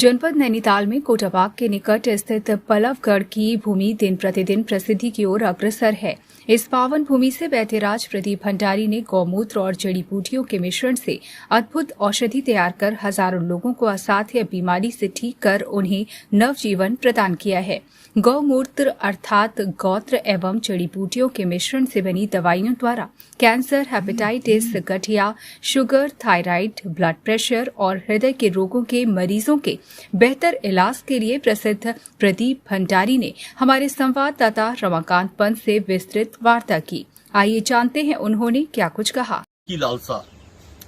जनपद नैनीताल में कोटाबाग के निकट स्थित पल्लवगढ़ की भूमि दिन प्रतिदिन प्रसिद्धि की ओर अग्रसर है। इस पावन भूमि से वैद्यराज प्रदीप भंडारी ने गौमूत्र और जड़ी बूटियों के मिश्रण से अद्भुत औषधि तैयार कर हजारों लोगों को असाध्य बीमारी से ठीक कर उन्हें नवजीवन प्रदान किया है। गौमूत्र अर्थात गौत्र एवं जड़ी बूटियों के मिश्रण से बनी दवाइयों द्वारा कैंसर, हेपेटाइटिस, गठिया, शुगर, थायराइड, ब्लड प्रेशर और हृदय के रोगों के मरीजों के बेहतर इलाज के लिए प्रसिद्ध प्रदीप भंडारी ने हमारे संवाददाता रमाकांत पंत से विस्तृत वार्ता की। आइए जानते हैं उन्होंने क्या कुछ कहा। की लालसा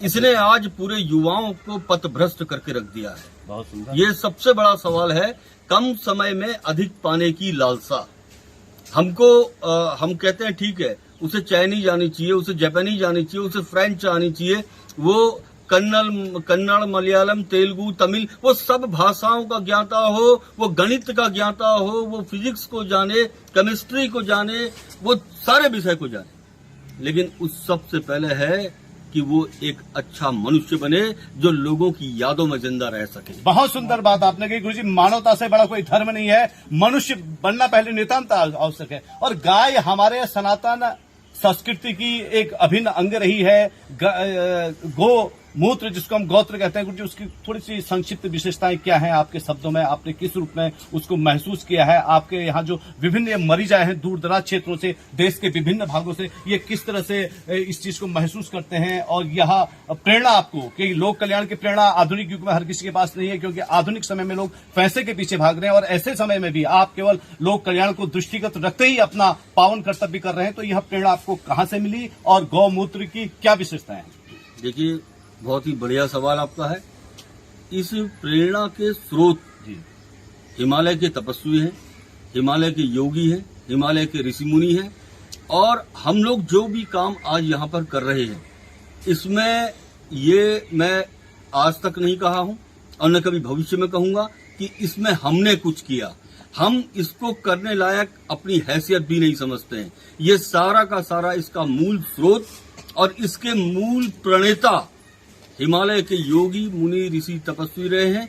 इसने आज पूरे युवाओं को पथभ्रष्ट करके रख दिया है। बहुत सुंदर। ये सबसे बड़ा सवाल है, कम समय में अधिक पाने की लालसा। हमको हम कहते हैं ठीक है, उसे चाइनीज आनी चाहिए, उसे जापानीज आनी चाहिए, उसे फ्रेंच आनी चाहिए, वो कन्नड़, मलयालम, तेलुगु, तमिल, वो सब भाषाओं का ज्ञाता हो, वो गणित का ज्ञाता हो, वो फिजिक्स को जाने, केमिस्ट्री को जाने, वो सारे विषय को जाने। लेकिन उस सबसे पहले है कि वो एक अच्छा मनुष्य बने जो लोगों की यादों में जिंदा रह सके। बहुत सुंदर बात आपने कही गुरुजी। मानवता से बड़ा कोई धर्म नहीं है, मनुष्य बनना पहले नितांत आवश्यक है। और गाय हमारे सनातन संस्कृति की एक अभिन्न अंग रही है। गो मूत्र जिसको हम गोत्र कहते हैं, गुरुजी उसकी थोड़ी सी संक्षिप्त विशेषताएं क्या हैं आपके शब्दों में? आपने किस रूप में उसको महसूस किया है? आपके यहाँ जो विभिन्न मरीज आए हैं दूर दराज क्षेत्रों से, देश के विभिन्न भागों से, ये किस तरह से इस चीज को महसूस करते हैं? और यह प्रेरणा आपको कि लोक कल्याण की प्रेरणा आधुनिक युग में हर किसी के पास नहीं है, क्योंकि आधुनिक समय में लोग पैसे के पीछे भाग रहे हैं और ऐसे समय में भी आप केवल लोक कल्याण को दृष्टिगत रखते ही अपना पावन कर्तव्य कर रहे हैं। तो यह प्रेरणा आपको कहाँ से मिली और गौमूत्र की क्या विशेषताएं हैं? देखिए, बहुत ही बढ़िया सवाल आपका है। इस प्रेरणा के स्रोत हिमालय के तपस्वी हैं, हिमालय के योगी हैं, हिमालय के ऋषि मुनि हैं। और हम लोग जो भी काम आज यहाँ पर कर रहे हैं, इसमें ये मैं आज तक नहीं कहा हूँ और न कभी भविष्य में कहूंगा कि इसमें हमने कुछ किया। हम इसको करने लायक अपनी हैसियत भी नहीं समझते हैं। ये सारा का सारा इसका मूल स्रोत और इसके मूल प्रणेता हिमालय के योगी मुनि ऋषि तपस्वी रहे हैं,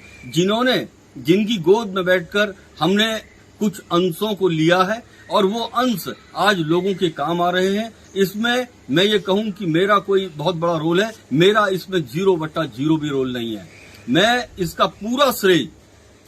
जिनकी गोद में बैठकर हमने कुछ अंशों को लिया है और वो अंश आज लोगों के काम आ रहे हैं। इसमें मैं ये कहूं कि मेरा कोई बहुत बड़ा रोल है, मेरा इसमें 0/0 भी रोल नहीं है। मैं इसका पूरा श्रेय,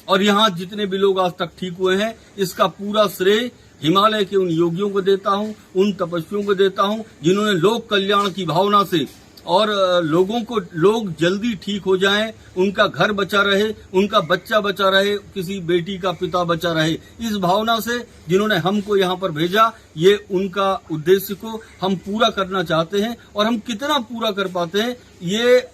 और यहाँ जितने भी लोग आज तक ठीक हुए हैं, इसका पूरा श्रेय हिमालय के उन योगियों को देता हूं, उन तपस्वियों को देता हूं, जिन्होंने लोक कल्याण की भावना से और लोग जल्दी ठीक हो जाएं, उनका घर बचा रहे, उनका बच्चा बचा रहे, किसी बेटी का पिता बचा रहे, इस भावना से जिन्होंने हमको यहाँ पर भेजा, ये उनका उद्देश्य को हम पूरा करना चाहते हैं। और हम कितना पूरा कर पाते हैं, ये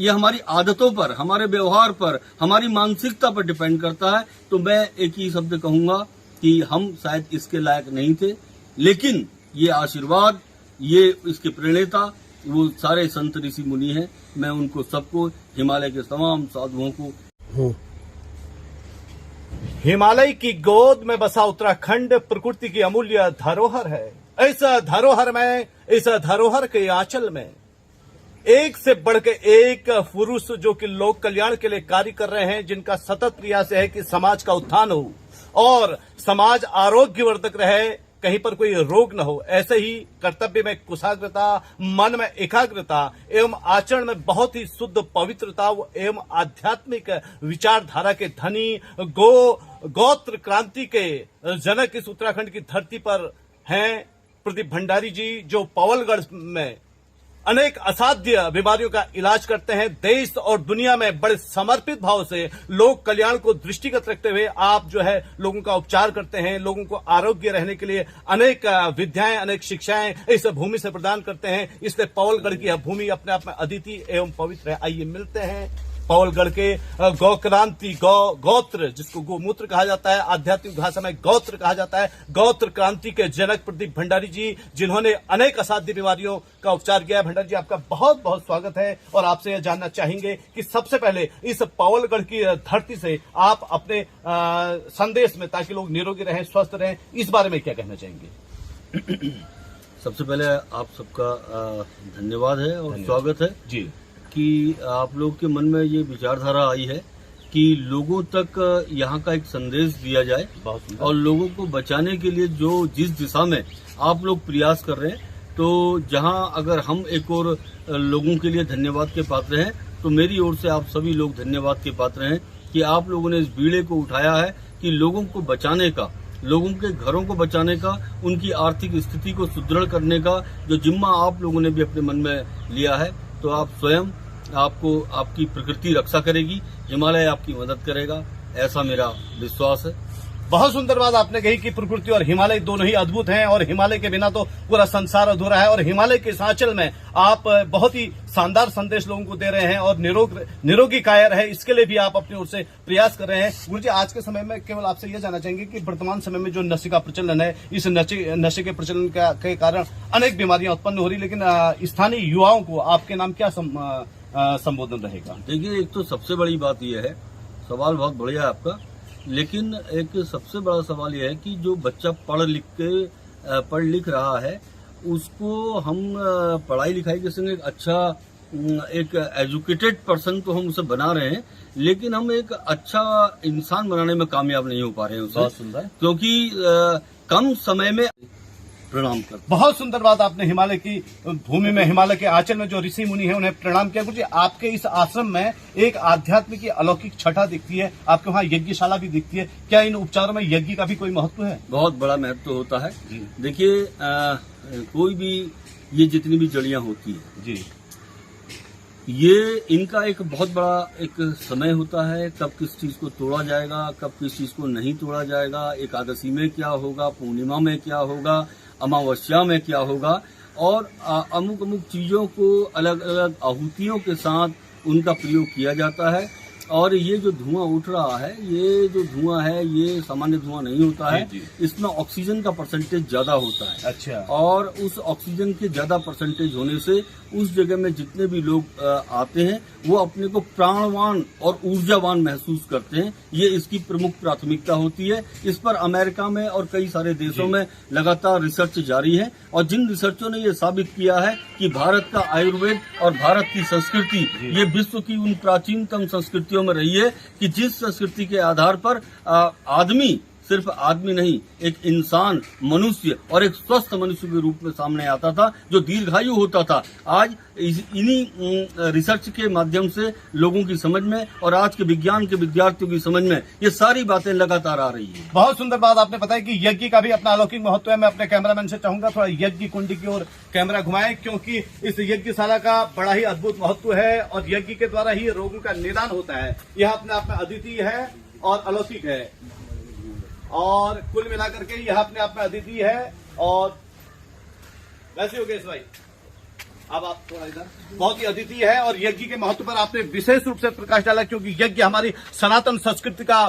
हमारी आदतों पर, हमारे व्यवहार पर, हमारी मानसिकता पर डिपेंड करता है। तो मैं एक ही शब्द कहूंगा कि हम शायद इसके लायक नहीं थे, लेकिन ये आशीर्वाद, ये इसके प्रणेता वो सारे संत ऋषि मुनि हैं। मैं उनको सबको, हिमालय के तमाम साधुओं को। हिमालय की गोद में बसा उत्तराखंड प्रकृति की अमूल्य धरोहर है। इस धरोहर में, इस धरोहर के आंचल में एक से बढ़ के एक पुरुष जो कि लोक कल्याण के लिए कार्य कर रहे हैं, जिनका सतत प्रयास है कि समाज का उत्थान हो और समाज आरोग्यवर्धक रहे, कहीं पर कोई रोग न हो। ऐसे ही कर्तव्य में कुशाग्रता, मन में एकाग्रता एवं आचरण में बहुत ही शुद्ध पवित्रता एवं आध्यात्मिक विचारधारा के धनी गोत्र क्रांति के जनक इस उत्तराखंड की धरती पर हैं प्रदीप भंडारी जी, जो पवलगढ़ में अनेक असाध्य बीमारियों का इलाज करते हैं। देश और दुनिया में बड़े समर्पित भाव से लोक कल्याण को दृष्टिगत रखते हुए आप जो है लोगों का उपचार करते हैं, लोगों को आरोग्य रहने के लिए अनेक विद्याएं, अनेक शिक्षाएं इस भूमि से प्रदान करते हैं। इसलिए पवलगढ़ की यह भूमि अपने आप में अद्वितीय एवं पवित्र है। आइए मिलते हैं पवलगढ़ के गौक्रांति, गौत्र जिसको गोमूत्र कहा जाता है, आध्यात्मिक भाषा में गौत्र कहा जाता है, गौत्र क्रांति के जनक प्रदीप भंडारी जी, जिन्होंने अनेक असाध्य बीमारियों का उपचार किया है। भंडारी जी, आपका बहुत बहुत स्वागत है और आपसे यह जानना चाहेंगे कि सबसे पहले इस पवलगढ़ की धरती से आप अपने संदेश में, ताकि लोग निरोगी रहें, स्वस्थ रहें, इस बारे में क्या कहना चाहेंगे? सबसे पहले आप सबका धन्यवाद है और स्वागत है जी कि आप लोग के मन में ये विचारधारा आई है कि लोगों तक यहाँ का एक संदेश दिया जाए और लोगों को बचाने के लिए जिस दिशा में आप लोग प्रयास कर रहे हैं, तो जहाँ अगर हम एक और लोगों के लिए धन्यवाद के पात्र हैं, तो मेरी ओर से आप सभी लोग धन्यवाद के पात्र हैं कि आप लोगों ने इस बीड़े को उठाया है कि लोगों को बचाने का, लोगों के घरों को बचाने का, उनकी आर्थिक स्थिति को सुदृढ़ करने का जो जिम्मा आप लोगों ने भी अपने मन में लिया है। तो आप स्वयं, आपको आपकी प्रकृति रक्षा करेगी, हिमालय आपकी मदद करेगा, ऐसा मेरा विश्वास है। बहुत सुंदर बात आपने कही कि प्रकृति और हिमालय दोनों ही अद्भुत हैं और हिमालय के बिना तो पूरा संसार अधूरा है। और हिमालय के इस आंचल में आप बहुत ही शानदार संदेश लोगों को दे रहे हैं और निरोगी काया रहे, इसके लिए भी आप अपनी ओर से प्रयास कर रहे हैं। गुरु जी, आज के समय में केवल आपसे यह जानना चाहेंगे कि वर्तमान समय में जो नशे का प्रचलन है, इस नशे के प्रचलन के कारण अनेक बीमारियां उत्पन्न हो रही, लेकिन स्थानीय युवाओं को आपके नाम क्या संबोधन रहेगा? देखिए, एक तो सबसे बड़ी बात यह है, सवाल बहुत बढ़िया है आपका, लेकिन एक सबसे बड़ा सवाल यह है कि जो बच्चा पढ़ लिख रहा है, उसको हम पढ़ाई लिखाई के संग एक एजुकेटेड पर्सन तो हम उसे बना रहे हैं, लेकिन हम एक अच्छा इंसान बनाने में कामयाब नहीं हो पा रहे हैं उसे। बहुत सुंदर, क्योंकि कम समय में प्रणाम कर। बहुत सुंदर बात आपने हिमालय की भूमि में, हिमालय के आंचल में जो ऋषि मुनि हैं उन्हें प्रणाम किया। गुरुजी, आपके इस आश्रम में एक आध्यात्मिक अलौकिक छठा दिखती है, आपके वहाँ यज्ञशाला भी दिखती है, क्या इन उपचारों में यज्ञ का भी कोई महत्व है? बहुत बड़ा महत्व होता है। देखिए, कोई भी ये जितनी भी जड़ियां होती है जी, ये इनका एक बहुत बड़ा एक समय होता है, कब किस चीज को तोड़ा जाएगा, कब किस चीज को नहीं तोड़ा जाएगा, एकादशी में क्या होगा, पूर्णिमा में क्या होगा, अमावस्या में क्या होगा, और अमुक अमुक चीजों को अलग अलग आहुतियों के साथ उनका प्रयोग किया जाता है। और ये जो धुआं उठ रहा है, ये जो धुआं है, ये सामान्य धुआं नहीं होता है, इसमें ऑक्सीजन का परसेंटेज ज्यादा होता है। अच्छा। और उस ऑक्सीजन के ज्यादा परसेंटेज होने से उस जगह में जितने भी लोग आते हैं वो अपने को प्राणवान और ऊर्जावान महसूस करते हैं। ये इसकी प्रमुख प्राथमिकता होती है। इस पर अमेरिका में और कई सारे देशों में लगातार रिसर्च जारी है, और जिन रिसर्चों ने ये साबित किया है कि भारत का आयुर्वेद और भारत की संस्कृति ये विश्व की उन प्राचीनतम संस्कृतियों में रही है कि जिस संस्कृति के आधार पर आदमी, सिर्फ आदमी नहीं, एक इंसान, मनुष्य और एक स्वस्थ मनुष्य के रूप में सामने आता था, जो दीर्घायु होता था। आज इन्हीं रिसर्च के माध्यम से लोगों की समझ में और आज के विज्ञान के विद्यार्थियों की समझ में ये सारी बातें लगातार आ रही है। बहुत सुंदर बात आपने बताया कि यज्ञ का भी अपना अलौकिक महत्व है। मैं अपने कैमरामैन से चाहूंगा थोड़ा यज्ञ कुंड की ओर कैमरा घुमाएं, क्योंकि इस यज्ञशाला का बड़ा ही अद्भुत महत्व है और यज्ञ के द्वारा ही रोगों का निदान होता है। यह अपने आप में अद्वितीय है और अलौकिक है, और कुल मिलाकर के यह अपने आप में अद्वितीय है। और वैसे हो गए भाई, अब आप थोड़ा इधर, बहुत ही अद्वितीय है। और यज्ञ के महत्व पर आपने विशेष रूप से प्रकाश डाला, क्योंकि यज्ञ हमारी सनातन संस्कृति का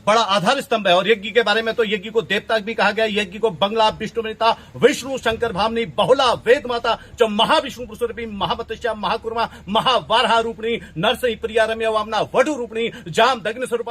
बड़ा आधार स्तंभ है। और यज्ञ के बारे में तो यज्ञ को देवता भी कहा गया। यज्ञ को बंगला विष्णुवनिता, विष्णु शंकर भामनी, बहुला वेद माता, जो महाविष्णु पुरुषरूपी, महामतस्या, महाकुर्मा, महावारहा रूपणी, नरसिंह प्रिया रम्य वामना, वधु रूपणी, जाम दग्न स्वरूप